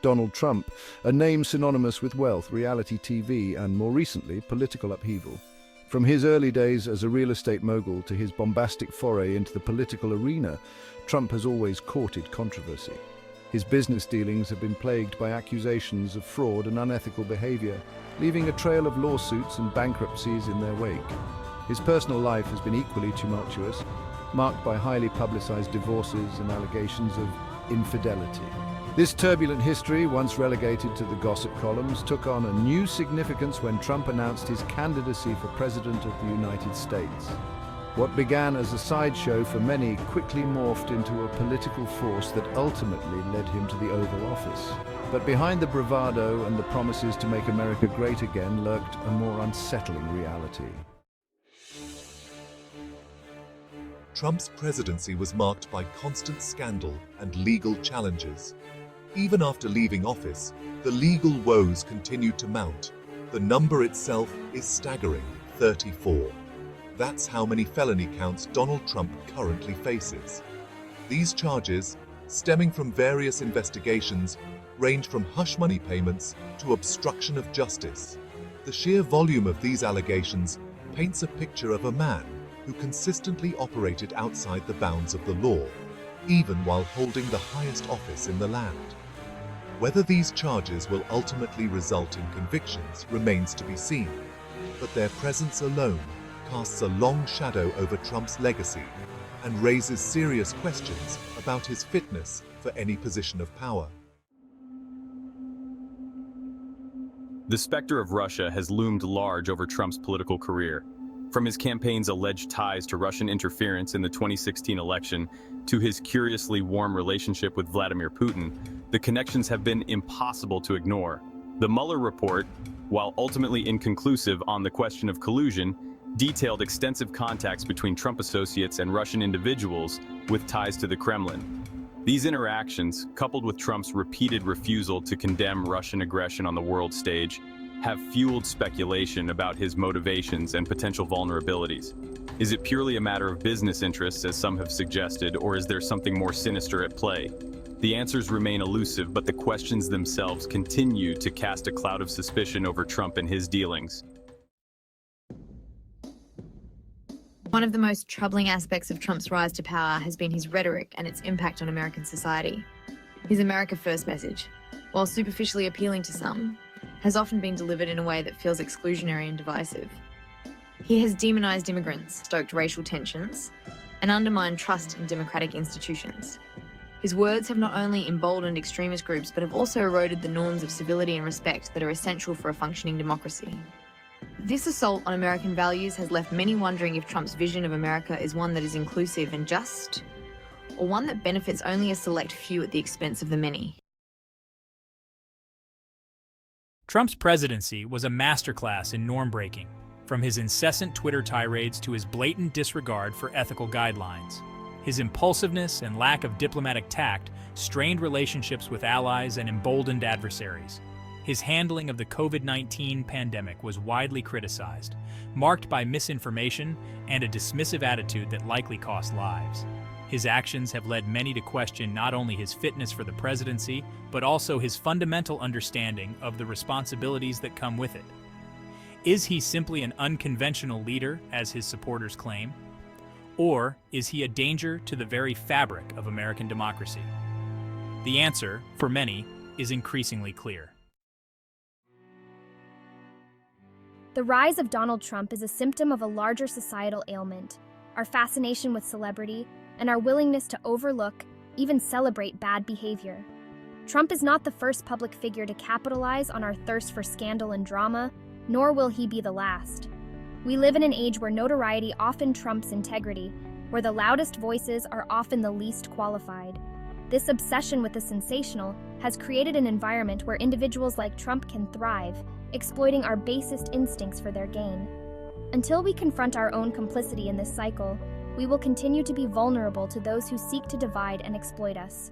Donald Trump, a name synonymous with wealth, reality TV, and more recently, political upheaval. From his early days as a real estate mogul to his bombastic foray into the political arena, Trump has always courted controversy. His business dealings have been plagued by accusations of fraud and unethical behavior, leaving a trail of lawsuits and bankruptcies in their wake. His personal life has been equally tumultuous, marked by highly publicized divorces and allegations of infidelity. This turbulent history, once relegated to the gossip columns, took on a new significance when Trump announced his candidacy for President of the United States. What began as a sideshow for many quickly morphed into a political force that ultimately led him to the Oval Office. But behind the bravado and the promises to make America great again lurked a more unsettling reality. Trump's presidency was marked by constant scandal and legal challenges. Even after leaving office, the legal woes continued to mount. The number itself is staggering, 34. That's how many felony counts Donald Trump currently faces. These charges, stemming from various investigations, range from hush money payments to obstruction of justice. The sheer volume of these allegations paints a picture of a man who consistently operated outside the bounds of the law, even while holding the highest office in the land. Whether these charges will ultimately result in convictions remains to be seen, but their presence alone casts a long shadow over Trump's legacy and raises serious questions about his fitness for any position of power. The specter of Russia has loomed large over Trump's political career. From his campaign's alleged ties to Russian interference in the 2016 election to his curiously warm relationship with Vladimir Putin, the connections have been impossible to ignore. The Mueller report, while ultimately inconclusive on the question of collusion, detailed extensive contacts between Trump associates and Russian individuals with ties to the Kremlin. These interactions, coupled with Trump's repeated refusal to condemn Russian aggression on the world stage, have fueled speculation about his motivations and potential vulnerabilities. Is it purely a matter of business interests, as some have suggested, or is there something more sinister at play? The answers remain elusive, but the questions themselves continue to cast a cloud of suspicion over Trump and his dealings. One of the most troubling aspects of Trump's rise to power has been his rhetoric and its impact on American society. His America First message, while superficially appealing to some, has often been delivered in a way that feels exclusionary and divisive. He has demonized immigrants, stoked racial tensions, and undermined trust in democratic institutions. His words have not only emboldened extremist groups, but have also eroded the norms of civility and respect that are essential for a functioning democracy. This assault on American values has left many wondering if Trump's vision of America is one that is inclusive and just, or one that benefits only a select few at the expense of the many. Trump's presidency was a masterclass in norm-breaking, from his incessant Twitter tirades to his blatant disregard for ethical guidelines. His impulsiveness and lack of diplomatic tact strained relationships with allies and emboldened adversaries. His handling of the COVID-19 pandemic was widely criticized, marked by misinformation and a dismissive attitude that likely cost lives. His actions have led many to question not only his fitness for the presidency, but also his fundamental understanding of the responsibilities that come with it. Is he simply an unconventional leader, as his supporters claim? Or is he a danger to the very fabric of American democracy? The answer, for many, is increasingly clear. The rise of Donald Trump is a symptom of a larger societal ailment, our fascination with celebrity, and our willingness to overlook, even celebrate bad behavior. Trump is not the first public figure to capitalize on our thirst for scandal and drama, nor will he be the last. We live in an age where notoriety often trumps integrity, where the loudest voices are often the least qualified. This obsession with the sensational has created an environment where individuals like Trump can thrive, exploiting our basest instincts for their gain. Until we confront our own complicity in this cycle, we will continue to be vulnerable to those who seek to divide and exploit us.